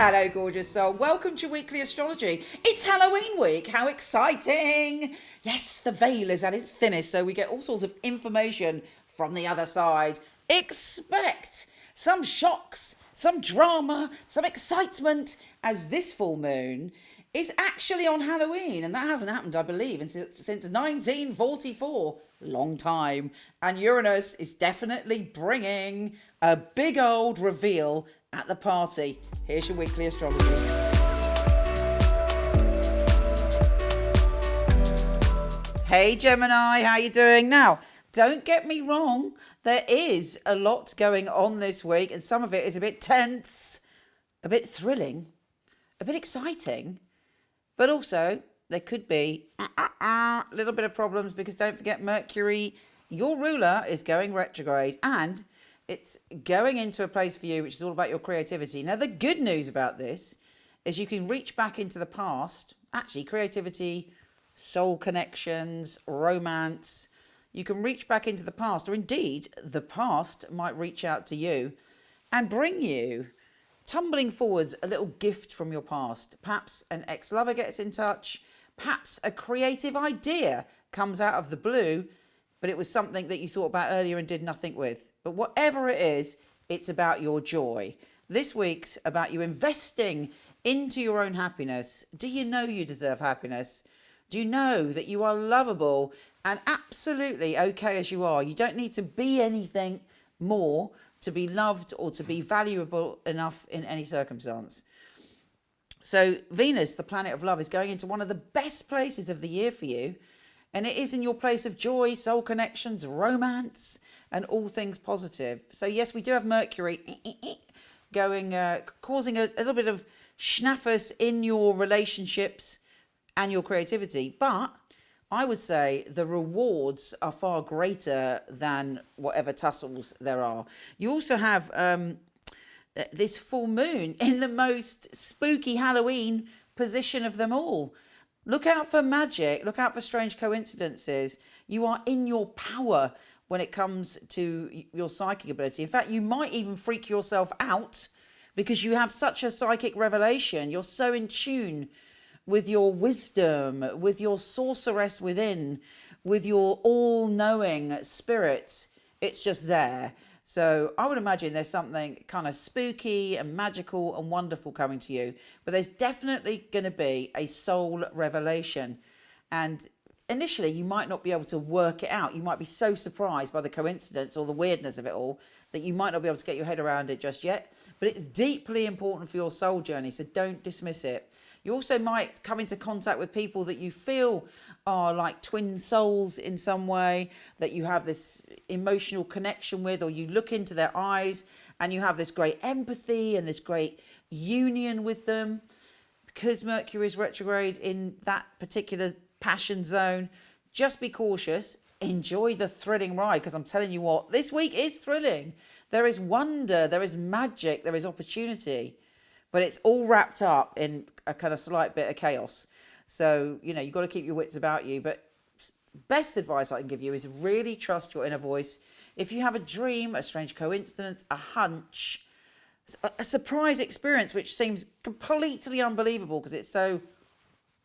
Hello, gorgeous soul. Welcome to Weekly Astrology. It's Halloween week. How exciting! Yes, the veil is at its thinnest, so we get all sorts of information from the other side. Expect some shocks, some drama, some excitement, as this full moon is actually on Halloween, and that hasn't happened, I believe, since 1944. Long time. And Uranus is definitely bringing a big old reveal at the party. Here's your weekly astrology. Hey Gemini, how you doing? Now, don't get me wrong, there is a lot going on this week, and some of it is a bit tense, a bit thrilling, a bit exciting, but also there could be a little bit of problems, because don't forget Mercury, your ruler, is going retrograde, and it's going into a place for you which is all about your creativity. Now, the good news about this is you can reach back into the past. Actually, creativity, soul connections, romance. You can reach back into the past, or indeed, the past might reach out to you and bring you, tumbling forwards, a little gift from your past. Perhaps an ex-lover gets in touch. Perhaps a creative idea comes out of the blue, but it was something that you thought about earlier and did nothing with. But whatever it is, it's about your joy. This week's about you investing into your own happiness. Do you know you deserve happiness? Do you know that you are lovable and absolutely okay as you are? You don't need to be anything more to be loved or to be valuable enough in any circumstance. So Venus, the planet of love, is going into one of the best places of the year for you. And it is in your place of joy, soul connections, romance, and all things positive. So yes, we do have Mercury going, causing a little bit of schnaffus in your relationships and your creativity. But I would say the rewards are far greater than whatever tussles there are. You also have this full moon in the most spooky Halloween position of them all. Look out for magic. Look out for strange coincidences. You are in your power when it comes to your psychic ability. In fact, you might even freak yourself out because you have such a psychic revelation. You're so in tune with your wisdom, with your sorceress within, with your all-knowing spirit. It's just there. So I would imagine there's something kind of spooky and magical and wonderful coming to you. But there's definitely going to be a soul revelation. And initially, you might not be able to work it out. You might be so surprised by the coincidence or the weirdness of it all that you might not be able to get your head around it just yet. But it's deeply important for your soul journey, so don't dismiss it. You also might come into contact with people that you feel are like twin souls in some way, that you have this emotional connection with, or you look into their eyes and you have this great empathy and this great union with them. Because Mercury is retrograde in that particular passion zone, just be cautious. Enjoy the thrilling ride, because I'm telling you what, this week is thrilling. There is wonder, there is magic, there is opportunity. But it's all wrapped up in a kind of slight bit of chaos. So, you know, you've got to keep your wits about you. But best advice I can give you is really trust your inner voice. If you have a dream, a strange coincidence, a hunch, a surprise experience which seems completely unbelievable because it's so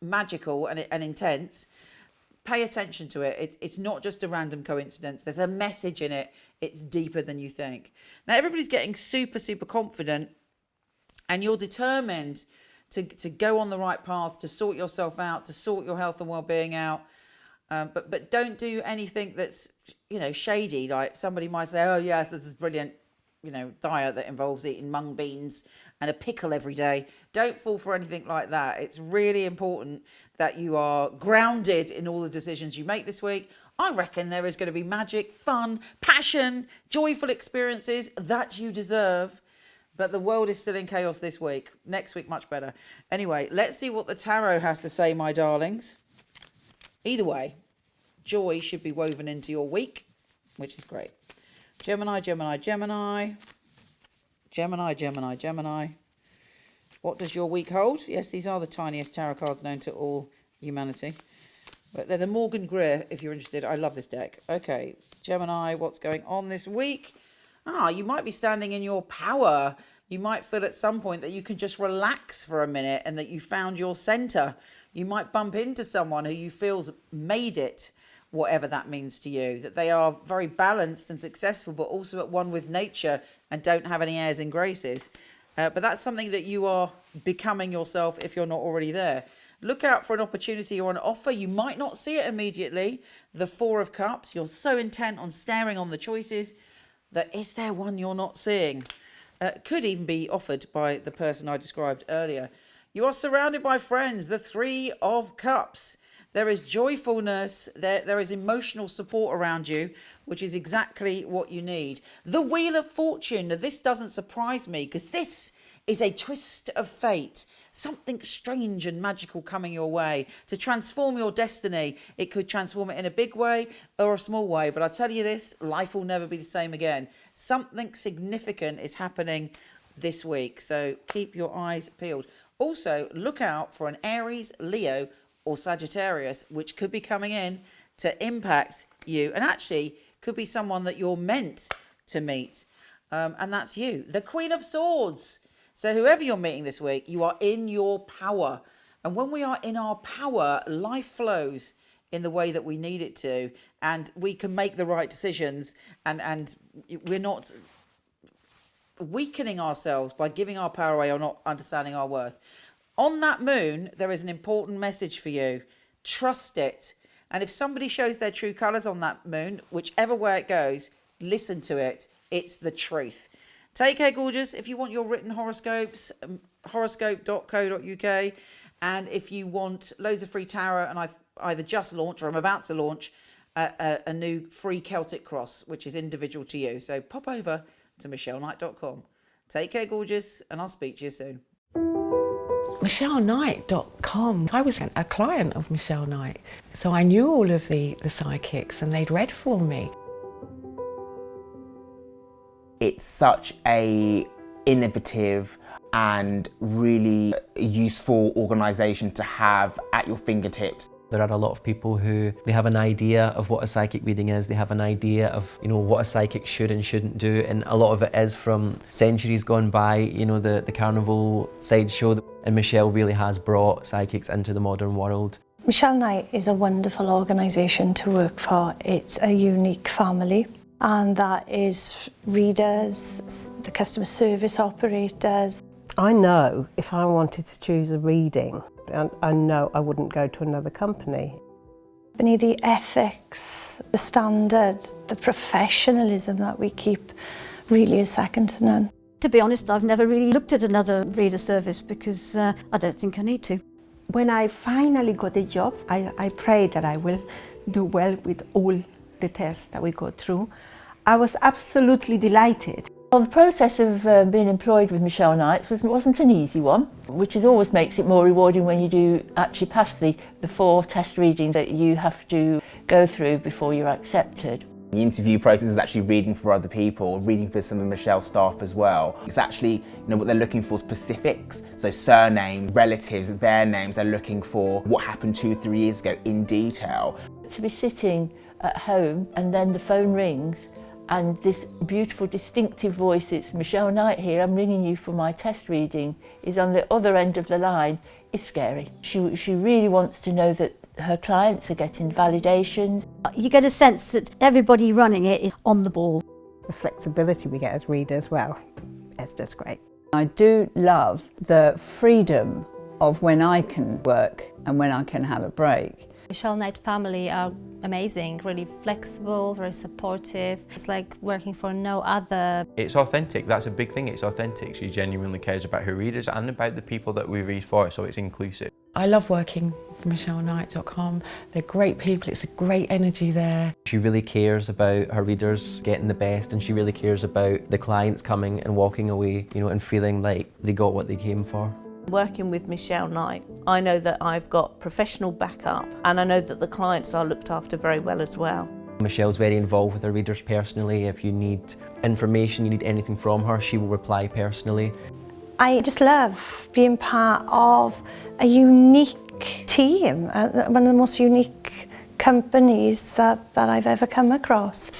magical and intense, pay attention to it. It's not just a random coincidence. There's a message in it. It's deeper than you think. Now, everybody's getting super, super confident. And you're determined to go on the right path, to sort yourself out, to sort your health and well-being out. But don't do anything that's, you know, shady. Like somebody might say, oh, yes, this is brilliant, you know, diet that involves eating mung beans and a pickle every day. Don't fall for anything like that. It's really important that you are grounded in all the decisions you make this week. I reckon there is going to be magic, fun, passion, joyful experiences that you deserve. But the world is still in chaos this week. Next week, much better. Anyway, let's see what the tarot has to say, my darlings. Either way, joy should be woven into your week, which is great. Gemini, Gemini, Gemini. Gemini, Gemini, Gemini. What does your week hold? Yes, these are the tiniest tarot cards known to all humanity. But they're the Morgan Greer, if you're interested. I love this deck. Okay, Gemini, what's going on this week? You might be standing in your power. You might feel at some point that you can just relax for a minute and that you found your center. You might bump into someone who you feel's made it, whatever that means to you, that they are very balanced and successful, but also at one with nature and don't have any airs and graces. But that's something that you are becoming yourself if you're not already there. Look out for an opportunity or an offer. You might not see it immediately. The Four of Cups, you're so intent on staring on the choices that is there one you're not seeing? Could even be offered by the person I described earlier. You are surrounded by friends, the Three of Cups. There is joyfulness, there is emotional support around you, which is exactly what you need. The Wheel of Fortune. Now, this doesn't surprise me because this is a twist of fate. Something strange and magical coming your way to transform your destiny. It could transform it in a big way or a small way. But I tell you this, life will never be the same again. Something significant is happening this week. So keep your eyes peeled. Also, look out for an Aries, Leo, or Sagittarius, which could be coming in to impact you. And actually could be someone that you're meant to meet. And that's you. The Queen of Swords. So whoever you're meeting this week, you are in your power. And when we are in our power, life flows in the way that we need it to. And we can make the right decisions. And we're not weakening ourselves by giving our power away or not understanding our worth. On that moon, there is an important message for you. Trust it. And if somebody shows their true colours on that moon, whichever way it goes, listen to it. It's the truth. Take care, gorgeous. If you want your written horoscopes, horoscope.co.uk. And if you want loads of free tarot, and I've either just launched or I'm about to launch a new free Celtic cross, which is individual to you. So pop over to michelleknight.com. Take care, gorgeous, and I'll speak to you soon. MicheleKnight.com. I was a client of Michele Knight, so I knew all of the psychics and they'd read for me. It's such a innovative and really useful organisation to have at your fingertips. There are a lot of people who they have an idea of what a psychic reading is, they have an idea of what a psychic should and shouldn't do, and a lot of it is from centuries gone by, the carnival sideshow, and Michele really has brought psychics into the modern world. Michele Knight is a wonderful organisation to work for. It's a unique family, and that is readers, the customer service operators. I know if I wanted to choose a reading, I know I wouldn't go to another company. The ethics, the standard, the professionalism that we keep really is second to none. To be honest, I've never really looked at another reader service because I don't think I need to. When I finally got a job, I pray that I will do well with all the tests that we go through. I was absolutely delighted. Well, the process of being employed with Michele Knight wasn't an easy one, which always makes it more rewarding when you do actually pass the 4 test readings that you have to go through before you're accepted. The interview process is actually reading for other people, reading for some of Michelle's staff as well. It's actually, what they're looking for, specifics. So surname, relatives, their names. They're looking for what happened 2-3 years ago in detail. To be sitting at home and then the phone rings and this beautiful distinctive voice, it's Michele Knight here, I'm ringing you for my test reading, is on the other end of the line, is scary. She really wants to know that her clients are getting validations. You get a sense that everybody running it is on the ball. The flexibility we get as readers, well, it's just great. I do love the freedom of when I can work and when I can have a break. Michele Knight family are amazing, really flexible, very supportive. It's like working for no other. It's authentic, that's a big thing, it's authentic. She genuinely cares about her readers and about the people that we read for, so it's inclusive. I love working for MicheleKnight.com. They're great people, it's a great energy there. She really cares about her readers getting the best, and she really cares about the clients coming and walking away, and feeling like they got what they came for. Working with Michele Knight, I know that I've got professional backup, and I know that the clients are looked after very well as well. Michelle's very involved with her readers personally. If you need information, you need anything from her, she will reply personally. I just love being part of a unique team, one of the most unique companies that I've ever come across.